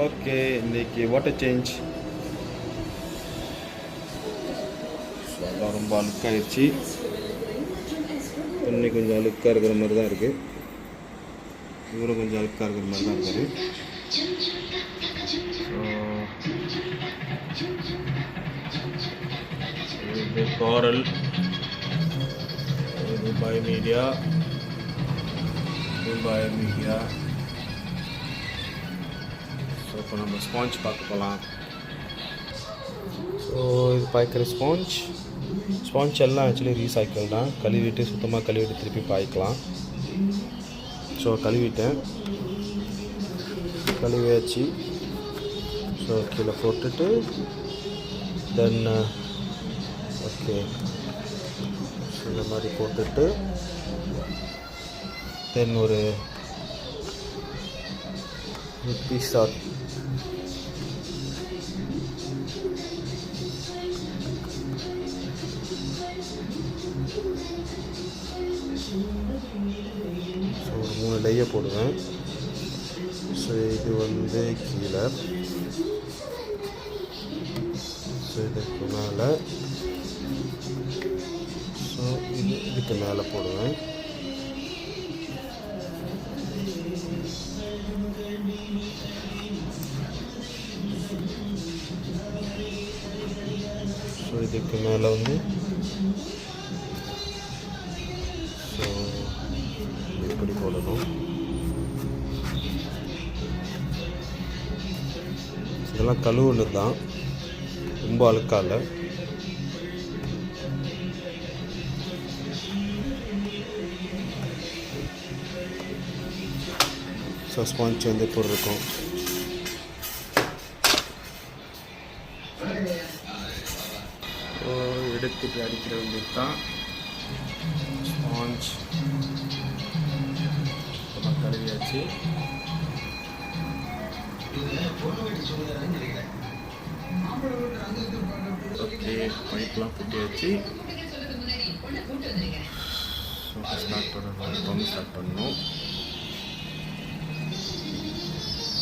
Okay, இன்றைக்கி water change. அதெல்லாம் ரொம்ப அழுக்காகிடுச்சு. தண்ணி கொஞ்சம் அழுக்காக இருக்கிற மாதிரி தான் இருக்குது. இவரும் கொஞ்சம் அழுக்காக இருக்கிற மாதிரி தான் இருக்காரு. இது கோரல், இது பயோமீடியா. ஸோ இப்போ நம்ம ஸ்பாஞ்ச் பார்க்க போகலாம். ஸோ இது பாய்க்கிற ஸ்பாஞ்ச் எல்லாம் ஆக்சுவலி ரீசைக்கிள் தான். கழுவிட்டு சுத்தமாக கழுவிட்டு திருப்பி பாய்க்கலாம். ஸோ கழுவியாச்சு. ஸோ கீழே போட்டுட்டு தென் ஓகே இந்த மாதிரி போட்டுட்டு தென் ஒரு பீஸா ஸோ ஒரு 3 லையை போடுவேன். ஸோ இது வந்து கீழே, ஸோ இதுக்கு மேலே, ஸோ இதுக்கு மேலே போடுவேன். ஸோ இதுக்கு மேலே வந்து ஸோ இப்படி போடணும். இதெல்லாம் கழுவுன்னு தான், ரொம்ப அழுக்கால. ஸோ ஸ்பாஞ்ச் வந்து இப்படி இருக்கும். எடுத்துட்டு அடிக்கிற வேண்டியது தான் ஸ்பாஞ்ச். கழுவியாச்சு. ஓகே, பைப்லாம் புட்டியாச்சு. ஸ்டார்ட் பண்ணணும்.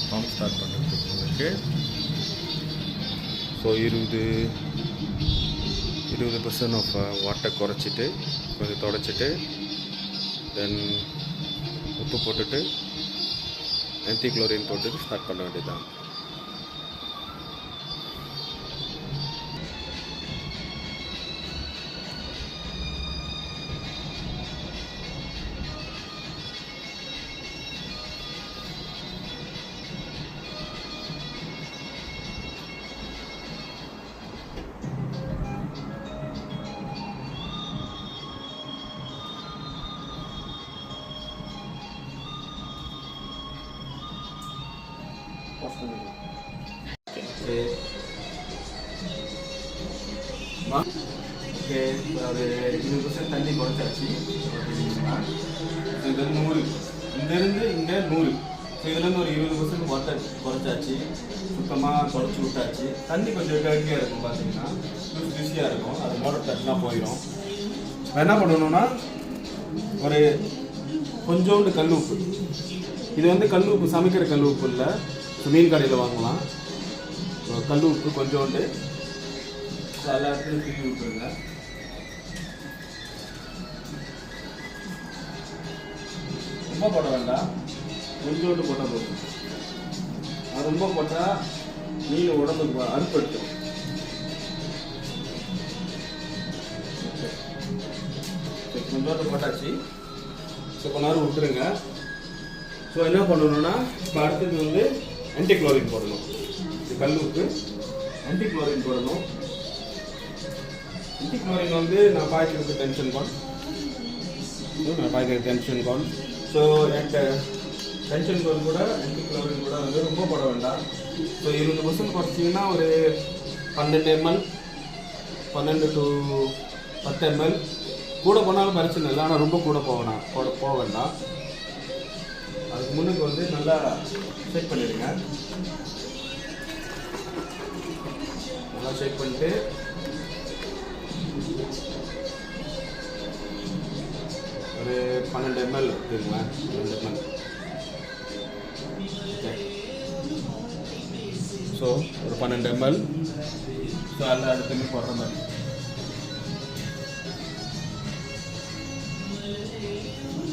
பம்ப் ஸ்டார்ட் பண்ணுறதுக்கு உங்களுக்கு ஸோ 20% ஆஃப் வாட்டர் குறைச்சிட்டு கொஞ்சம் தொடச்சிட்டு தென் உப்பு போட்டுட்டு ஆன்டிக்ளோரின் போட்டுட்டு ஸ்டார்ட் பண்ண வேண்டியதுதான். ஓகே, ஒரு 20% தண்ணி குறைச்சாச்சு. இது 100, இங்கேருந்து இங்கே 100. ஸோ இதுலேருந்து ஒரு 20% வாட்டர் குறைச்சாச்சு. சுத்தமாக குறைச்சி விட்டாச்சு. தண்ணி கொஞ்சம் டர்ட்டியாக இருக்கும், பார்த்தீங்கன்னா ருசியாக இருக்கும். அது மோட்டர் தட்டுனா போயிடும். என்ன பண்ணணும்னா ஒரு கொஞ்சோண்டு கல் உப்பு. இது வந்து கல் உப்பு, சமைக்கிற கல் உப்பு இல்லை, மீன் கடையில் வாங்கலாம். கல் உப்பு கொஞ்சோண்டு எல்லா இடத்துலையும் திருப்பி விட்டுருங்க. ரொம்ப போட வேண்டாம், கொஞ்சோண்டு போட்டால் போதும். அது ரொம்ப போட்டால் மீன் உடம்புக்கு அறுப்படுத்தும். கொஞ்சோண்டு போட்டாச்சு. ஸோ கொஞ்ச நேரம் விட்டுருங்க. ஸோ என்ன பண்ணணும்னா இப்போ அடுத்தது வந்து ஆன்டிக்ளோரின் போடணும். இது கல் உப்பு, ஆன்டிக்ளோரின் போடணும். ஆன்டிக்ளோரின் வந்து நான் பாய்க்கிறது tension gone. So and tension gone கூட ஆன்டிக்ளோரின் கூட வந்து ரொம்ப போட வேண்டாம். ஸோ 20% குறைச்சிங்கன்னா ஒரு 12 ml, 12 to 10 ml கூட போனாலும் பிரச்சனை இல்லை. ஆனால் ரொம்ப கூட போக வேண்டாம். அதுக்கு முன்னுக்கு வந்து நல்லா செக் பண்ணிடுங்க. நல்லா செக் பண்ணிட்டு ஒரு 12 ml இருக்குங்களா, 12 ml. ஓகே, ஸோ ஒரு 12 ml. ஸோ அதில் அடுத்து போடுற மாதிரி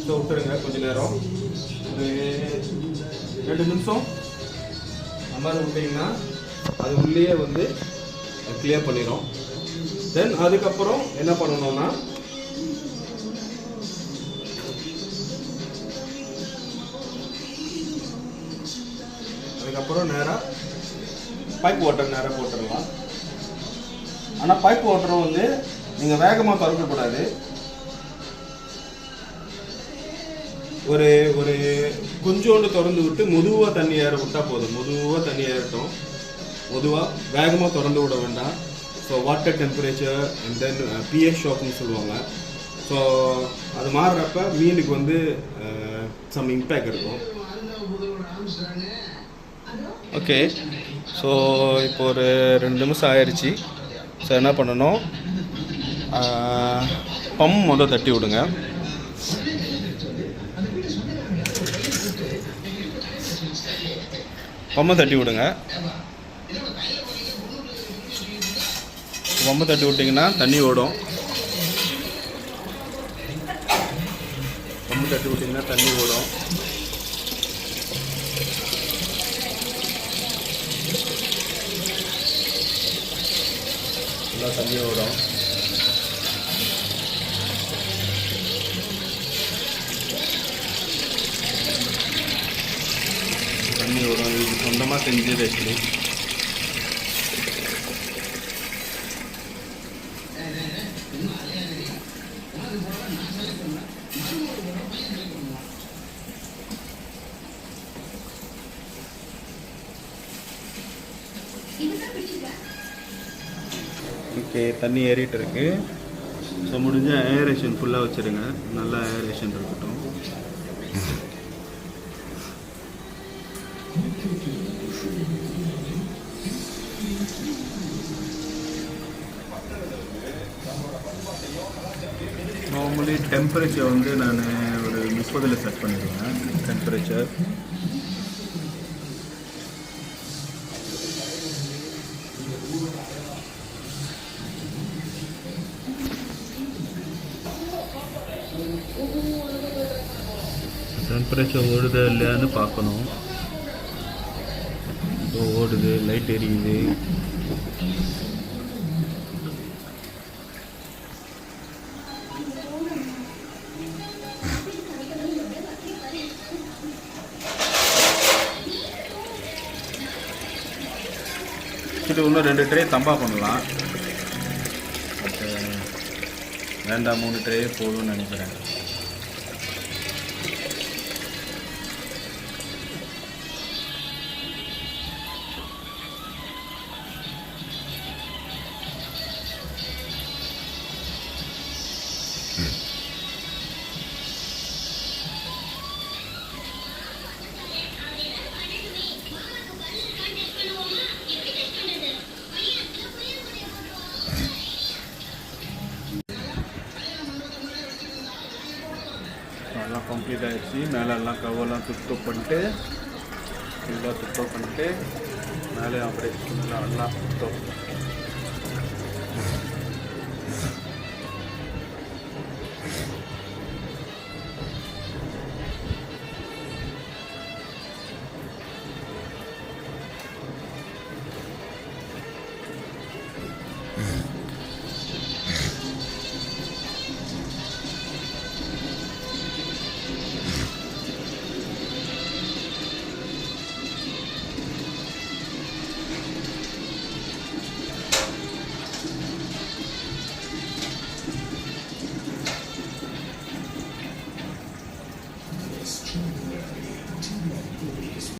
ஸோ விட்டுருங்க கொஞ்சம் நேரம், ஒரு 2 நிமிஷம் அந்த மாதிரி விட்டிங்கன்னா அது உள்ளேயே வந்து கிளியர் பண்ணிடும். தென் அதுக்கப்புறம் என்ன பண்ணணும்னா அதுக்கப்புறம் நேராக பைப் வாட்டர் நேராக போட்டுடலாம். ஆனால் பைப் வாட்டரும் வந்து நீங்கள் வேகமாக திறக்கக்கூடாது. ஒரு ஒரு கொஞ்சோண்டு திறந்து விட்டு மெதுவாக தண்ணி ஏற விட்டால் போதும். மெதுவாக தண்ணி ஏறட்டும், மெதுவாக வேகமாக திறந்து விட வேண்டாம். So water temperature and then pH ஷாக்னு சொல்லுவாங்க. ஸோ அது மாறுறப்ப மீனுக்கு வந்து சம் இம்பேக்ட் இருக்கும். ஓகே, ஸோ இப்போ ஒரு 2 நிமிஷம் ஆயிடுச்சு. ஸோ என்ன பண்ணணும், முதல் தட்டி விடுங்க. தட்டி விடுங்க. தட்டி விட்டிங்கன்னா தண்ணி ஓடும். தட்டி விட்டிங்கன்னா தண்ணி ஓடும். நல்லா தண்ணி ஓடும். இது சொந்தமாக செஞ்சது ஆக்சுவலி. ஓகே, தண்ணி ஏறிட்டு இருக்கு. ஸோ முடிஞ்ச ஏரேஷன் ஃபுல்லாக வச்சுருங்க, நல்லா ஏரேஷன் இருக்கட்டும். நார்மலி டெம்பரேச்சர் வந்து நான் ஒரு 30ல் செட் பண்ணிடுவேன் டெம்பரேச்சர். டெம்பரேச்சர் ஓடுதா இல்லையான்னு பார்க்கணும். இப்போ ஓடுது, லைட் எரியுது. இது இன்னும் 2 ட்ரே தம்பா பண்ணலாம். பட் வேண்டாம், 3 ட்ரே போதும்னு நினைக்கிறேன். எல்லாம் கம்ப்ளீட் ஆகிடுச்சு. மேலெல்லாம் கவர்லாம் சுத்தம் பண்ணிட்டு ஃபுல்லாக சுத்தம் பண்ணிட்டு மேலே அப்படியே ஃபுல்லாக எல்லாம் சுத்தம்.